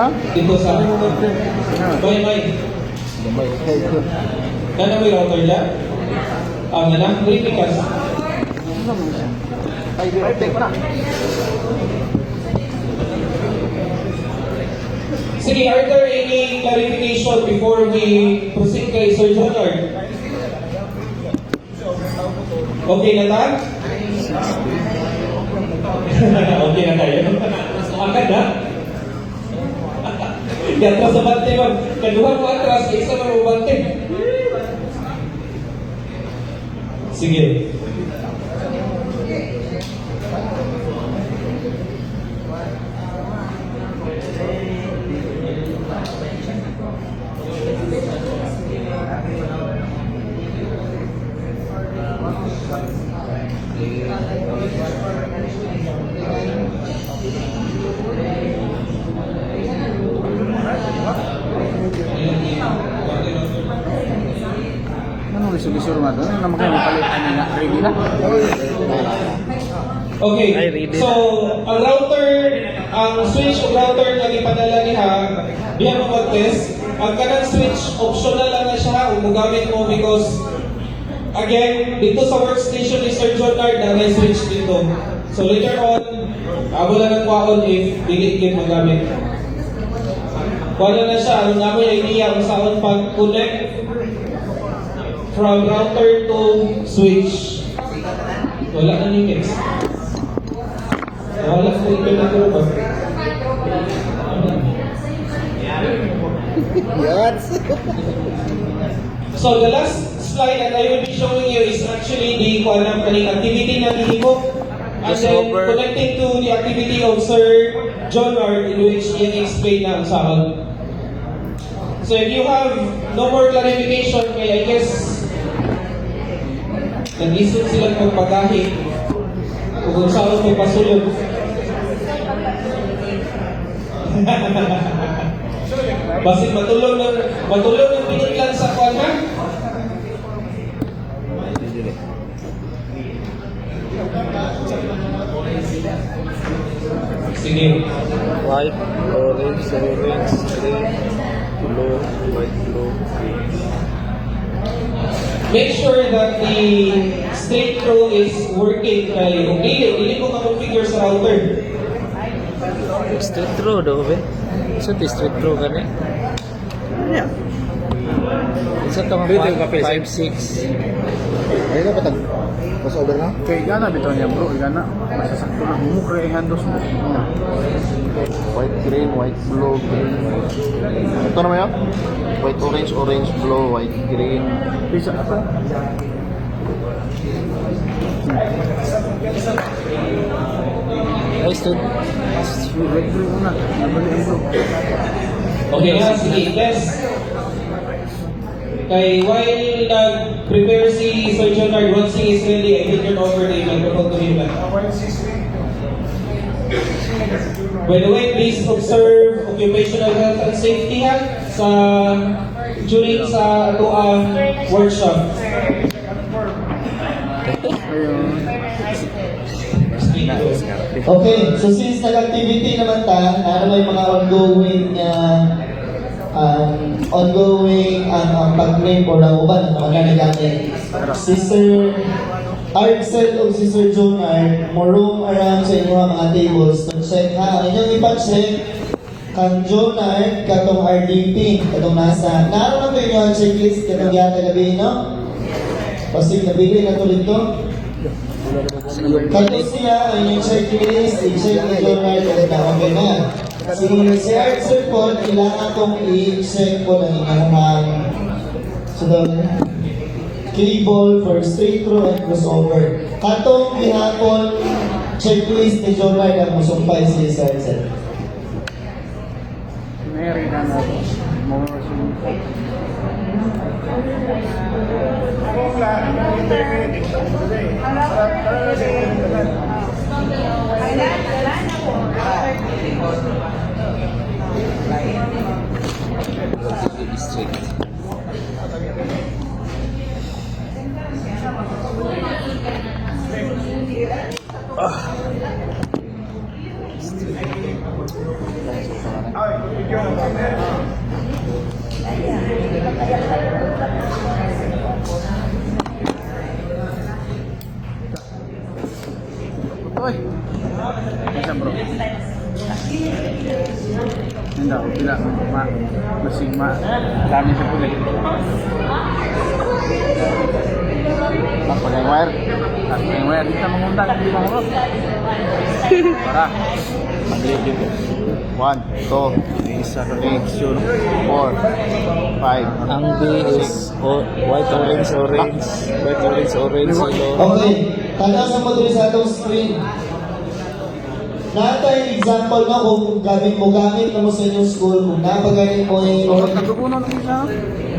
Dito sa May. Kana may router lang? Ang anak, Ripikas. Sige, are there any clarification before we proceed kay Sir Jonard? Okay na ta? Okay na tayo. Agad na? Yatra sa bante man. Kaduha mo atras, isa na mo bante. Sige. Anong resolution nga doon? Ano naman kayo mapalit? Ano na? Ready na? Okay, so ang router, ang switch o router na ipadala niya, diyan mo mag-test. Ang kanang switch, optional lang na siya kung magamit mo because again, dito sa workstation ni Sir Jonard na may switch dito. So later on, wala nang kwaon if dili magamit. Wala na siya, alam namin yung idea kung saan pag-connect from router to switch. Wala na ni mix. Wala na ito na ito ba? So the last slide that I will be showing you is actually the activity na nilimo. And then connecting to the activity of Sir Jonard in which i-explain na ang sahod. So if you have no more clarification, kaya I guess nag-isip silang magpagahi kung saan may pasulog. Basit matulog ng piniglan sa kwan, ha? Sige. White, orange, green, blue, white, blue. Make sure that the straight throw is working kay kung dili ko ka-configure sa router. Straight through daw ba? Isa ti straight through gani? Ano? Isa to 5, 6. Ayun na patag. Mas over na? Kaya gana bitaw niya bro, gana. Masasakto na mumukra yung handos mo. White, green, white, blue, green, white. Ito naman yun? White, orange, orange, blue, white, green. Bisa apa? Ay, stood. Red blue muna. Nabali ang blue. Okay na, sige, test. Kay while nag-prepare si Sir Jonard, once he is ready, I will turn over the microphone to him. By the way, please observe occupational health and safety ha during sa atuang workshop. Okay, so since nag-activity naman ta, may mga ongoing ang pag-claim or ang uban ng mga nagamit. Si Sir Arcel o si Sir Jonard, morong around sa inyo mga tables to check ha. Inyong ipa-check kang Jonard, katong RDP, katong nasa. Naroon na ba inyo ang checklist katong yata gabi, no? Pasig nabili na to rito. Kato siya ang inyong checklist, i-check ni Jonard at nakabay na. Si Arcel po, kailangan kong i-check po ng inyong cable for straight through and crossover. Katong gihapon, checklist ni Jonard ang musumpay si Arcel. Mary na na. More Uy. Bisa bro. Tidak, tidak. Masing dami sa puli. Pakai wire. Pakai wire. Kita mengundang di bang bro. Para. Maglit juga. 1, 2, 3, 4, 5. Ang B is white, orange, orange. White, orange, orange. Yellow. Okay, tanaw sa mo diri sa atong screen. Natay example na kung gamit mo na mo sa inyong school, kung napagaling mo yung Nagkukunan kita.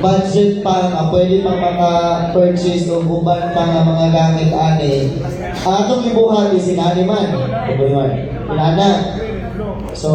budget pa nga pwede pang maka-purchase o guban pa nga mga gamit ani. Atong ibuhat is sinaniman. Inana. So,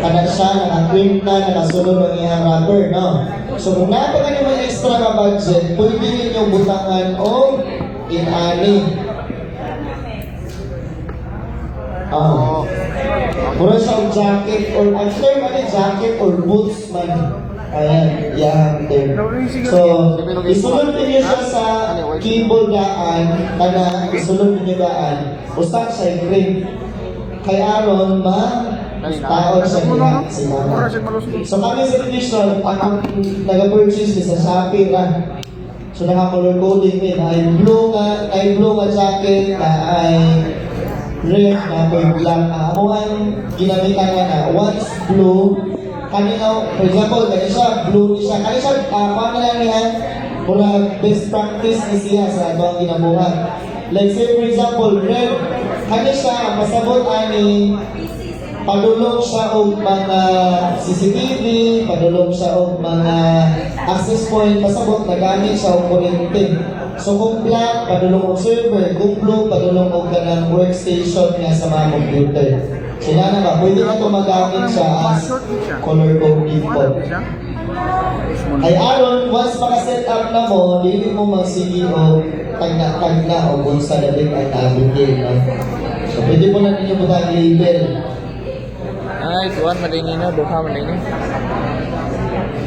kana siya, naka-print na, nakasunod ang iyang rubber, no? So, kung napagaling mo yung extra na budget, pwede ninyong butangan o inani. Oh. Mura siyang jacket or ang term ano jacket or boots man. Ayan, yan term. So, isulod niyo siya sa keyboard daan, kana isulod niyo daan. Usak siya green. Kay Aaron taon siya niya sila. So kami sa division, ang nag-purchase ni sa Shopee ra. So naka-color coding din. Ay blue nga jacket, ay red na or black. Ako ang ginamitan nga na once blue, kanina, for example, kaya siya, blue siya. Kaya siya, paano lang niya, mura best practice ni siya sa ito ang ginabuhat. Like say for example, red, kaya siya, masabot ani, padulong siya og mga CCTV, padulong siya og mga access point, pasabot na gamit siya og kuryente. So kung black, padulong og server, kung blue, padulong og kanang workstation niya sa mga computer. Sila na ba, pwede na ito magamit siya as color coding po. Ay Aaron, once maka-set up na mo, hindi mo mag-sige o tagna o kung sa labing ang nabigay. No? So pwede mo na ninyo butang label. Ay, kuhan malini na, duha malini.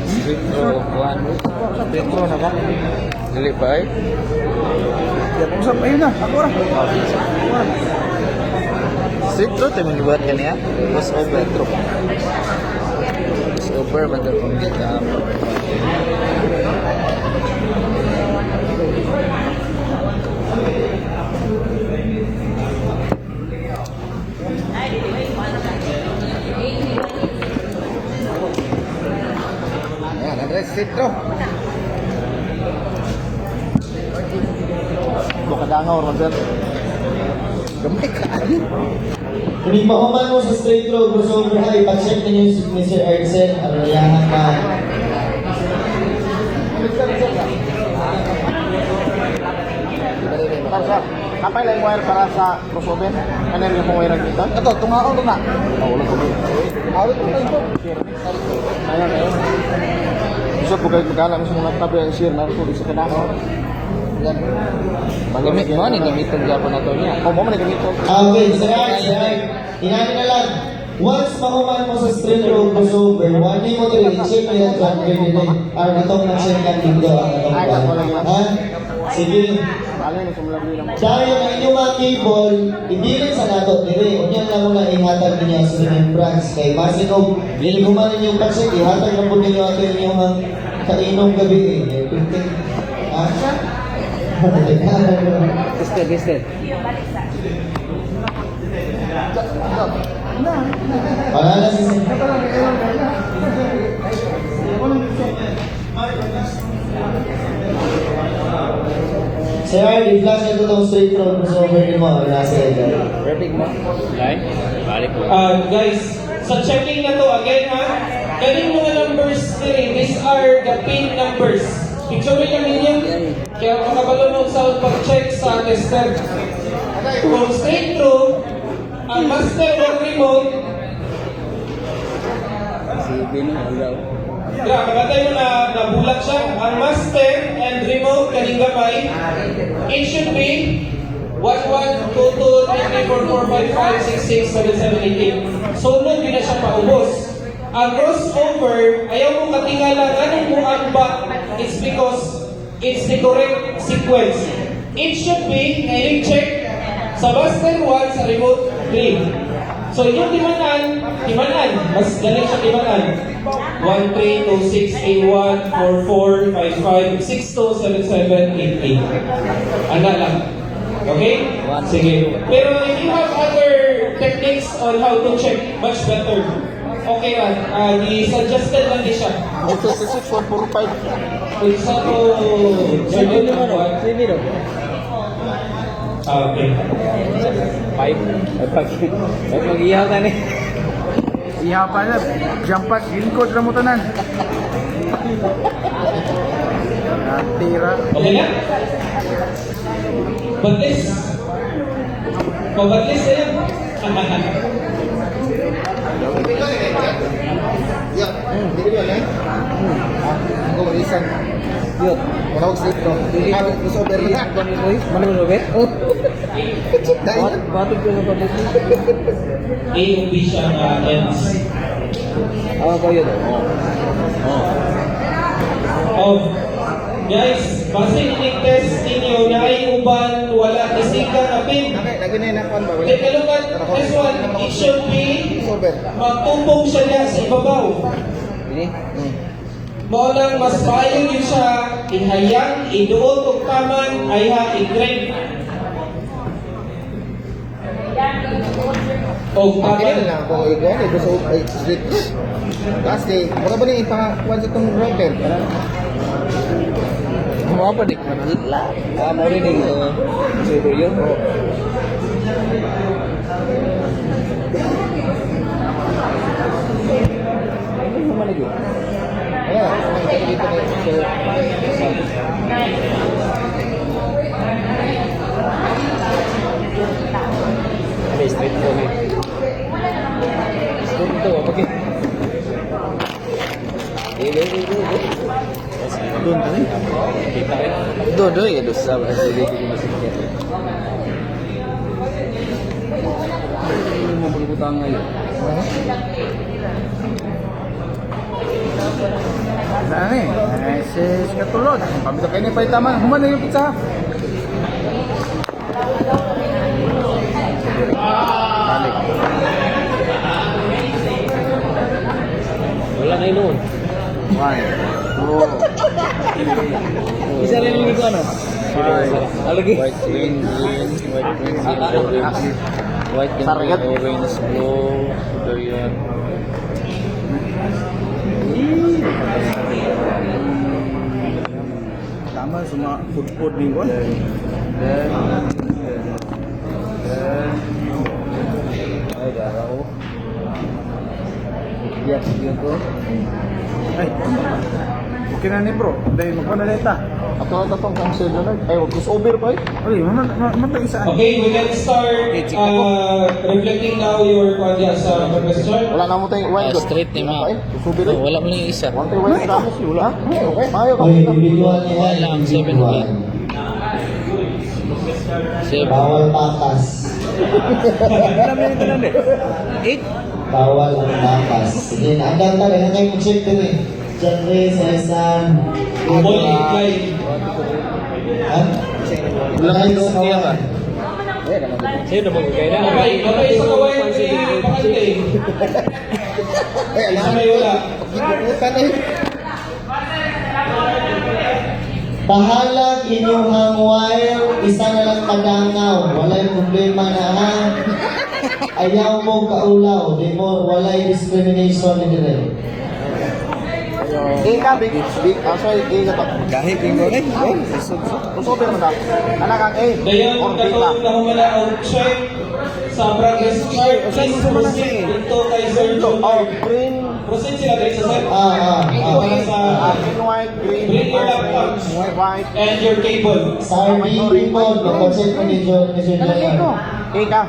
Street Pro, kuhan. Street Pro na ba? Dili pa ay? Ya, usap ayun na. Ako ra. Street Pro, tayo manibuhat ka niya. Was over, Pro. Was over, banda kong kita. Ayan, address sitro. Bukadangaw, Ronzel. Gamay ka. Kung mahuman mo sa straight road, crossover high, pag-check ninyo si Mr. Ericsen, arayahan ka. Para kapay lang wire para sa crossover. Ano yung wire dito? Ito, tungaon to na. Wala ko dito. Awit ko ito. Ayan, ayan. Gusto ko kayo magkala mo sa mga tabi ang share na ito sa kanako. Yan. Gamit mo, ni gamitan Japon na to niya. Mo man gamito. Okay, sir. Tinani na lang. Once mahuman mo sa straight road crossover, one day mo ito i-check mo yung tracker nila. Para natong na-check ang dito ang atong ha? Sige. Alin sa mga lang. Dahil ang inyong mga cable, ibilin sa nato dire. Unyan lang muna ihatag ninyo sa remembrance. Kay basin o biliguman ninyo pa-check, ihatag na po ninyo ang inyong kainong gabi. Ha? Tested. Palala si Sir, i-flash na ito itong straight road crossover ni mo. Nasa ito. Ready mo? Line? Balik ko. Guys, sa checking na to again ha, galing mga numbers nila, these are the pin numbers. Picture nyo ninyo, kaya makabalo ng sound pag-check sa tester. Kung straight through, ang master ng remote, kagatay mo na nabulat siya. Ang master and remote kaning gamay, it should be 1, 1, 2, 2, 3, 4, 4, 5, 5, 6, 6, 7, 7, 8, 8. So, nun, di na siya paubos. ang crossover, ayaw mo katingala, anong mo ba? It's because it's the correct sequence. It should be, ngayon check, sa master 1, sa remote 3. So yung timanan, mas galing siya timanan. 1, 3, 2, 6, 8, 1, 4, 4, 5, 5, 6, 2, 7, 7, 8, 8. Ana lang. Okay? Sige. Pero if you have other techniques on how to check, much better. Okay man. Di-suggested lang din siya. 866, 145. Kung sa to, Sige naman o. Sige daw. Okay. 5. Ay, mag-ihaw ka ni. Iha pa na. Jump pass, ginkod na mo tanan. Tira. Okay na? Batis. Pabatis na yan. Ya, hindi ko yan eh. Ako mag-isan. Yun. Wala ko sleep ko. Ako gusto ko berli. Mana mo ba? Oh. Dahil. Batog ko sa pablik. A yung B siya na ends. Awa ko yun. Oh, guys, base yung test ninyo na ay uban, wala isika na pin. Lagi na yun ba? Take a look at this one. It should be Sober. magtumbong siya niya sa ibabaw. Ini. Maulang mas payo yun siya, inhayang, iduot o taman, ay ha, i-grade. O Akin taman. lang ako ikaw ay gusto ko ay sleep. Kasi, mura ba na ipangakuan sa itong router? Mau apa dik? Lah. Mau ini suruh yun. Mana lagi? Ayan, nakikita dito na Ada straight to ni. Straight to apa ke? Doon tadi. Kita kan. Doon ya dosa bahasa dia di masjid. Mau berhutang aja. Nah ni, si katulod. Pamito kayo ni Paitaman, human na yung pizza. Balik. Wala kayo noon. 1, 2, Isa rin yung ito ano? Lagi? White, green, orange, white, Sargat. orange, blue, sugar yan. Tama, semua food ni kon. Ay, darah ko. Iya, gitu. Ay, okay na ni bro. Dahil magpanalita. Ako na tatong cancel na ay wag ko over pa eh. Okay, matag-isa. Okay, we can start reflecting now your kanya sa question. Wala na mo tayo wine good. Straight ni ma. Subir. Wala mo lang yung isa. One tayo wine promise you wala. Okay, mayo ka. Okay, individual niya yan. Wala, Individual. 7. Bawal patas. Alam mo ito lang eh. 8? Bawal ang patas. Sige, naandang tayo. Ano kayo mag-check din eh. Diyan rin sa isang... Ball incline. Ha? Wala kayo sa kawan. Sa'yo na magkakaya na. Babay sa kawain kaya pakante. Isa may wala. Gibutan eh. Bahalag inyong wire, isa na lang kadangaw. Walay problema na ha. Ayaw mo kaulaw. Di mo, walay discrimination ni dire. Ika big sorry, ika pa. Kahit yung ko rin. Subir mo na. Anak ang A. Dayon Orbita. katong nahumala ang check sa progress chart. Please proceed dito kay Sir Oh, John. green. Proceed sila dito sa sir. Para sa Green, white, green. Bring your laptops. White. and your cable. Sa RB po, mag-check mo ni Sir John. Ika.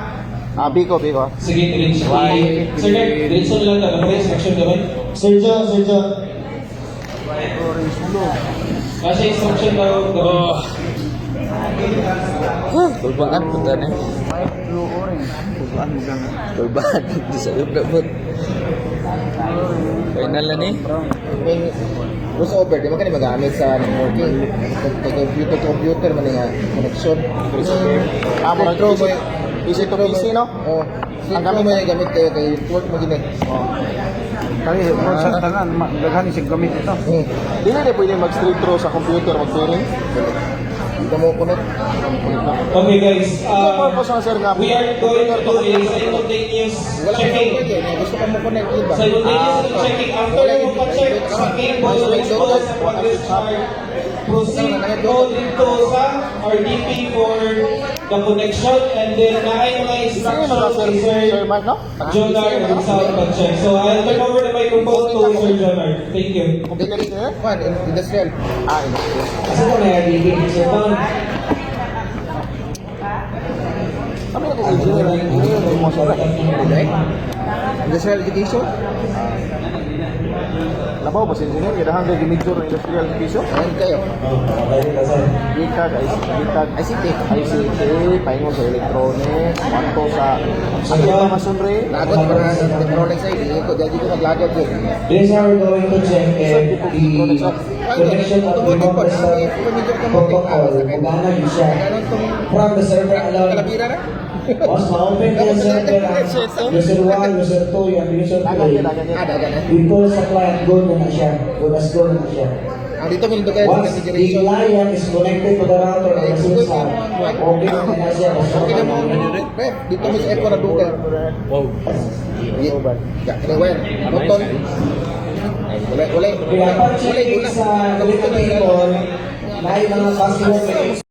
Biko. Sige, diretso. Sir Nick, diretso na lang ka. Naman instruction gawin. Sir John. Orange blue. Kasi instruction daw gawin. Tulbangan punta na. White, blue, orange. Tulbangan. Di sa ubra po. Final na ni. May crossover, di ba ka magamit sa networking? Computer man nga connection. Electro mo Easy to PC, no? Oh, ang gamit mo yung gamit kayo kay network mo gini. Kami, sa tangan, daghan isig gamit ito. Di na pwede mag-straight through sa computer, mag-pairing. Hindi mo kunot. Okay guys, Ito purpose ng sir nga. we are going to do a simultaneous Wala kang checking. pwede. Gusto ka mo connect iba. Simultaneous checking. After mo pa-check sa cable, exposed sa pag-restart, proceed go dito sa RDP for the connection and then naay mga instructions kay Sir Sir Mark, no? Jonard and sa pag-check. So I'll turn over the microphone to Sir Jonard. Thank you. Computer engineer? Kwan, industrial. Industrial. Kasi ko na RDP. So paano? Kami na kung engineer mo sir. Industrial education? Labaw ba si engineer? Kaya hanggang gimidyo ng industrial education? Ayan kayo. Bitag, ICT. ICT, pahingon sa electronics, manto sa pa masonre. Lagot para sa electronics ay hindi ko. Dahil ko maglagot yun. This are we going to check if the connection of the remote protocol gumana yun siya from the server alone. Kalabira na? Once ma-open ko yung server ang user 1, user 2, yung user 3, Dagan na. dito sa client, go na siya. Go na siya. Ang dito mo kayo Once the configuration. client is connected to the router or the system, okay na siya. Okay na mo. Rep, dito mo sa aircon na dugal. Ya, anyway, button. Wala. Kaya pag checking sa electrical, may mga password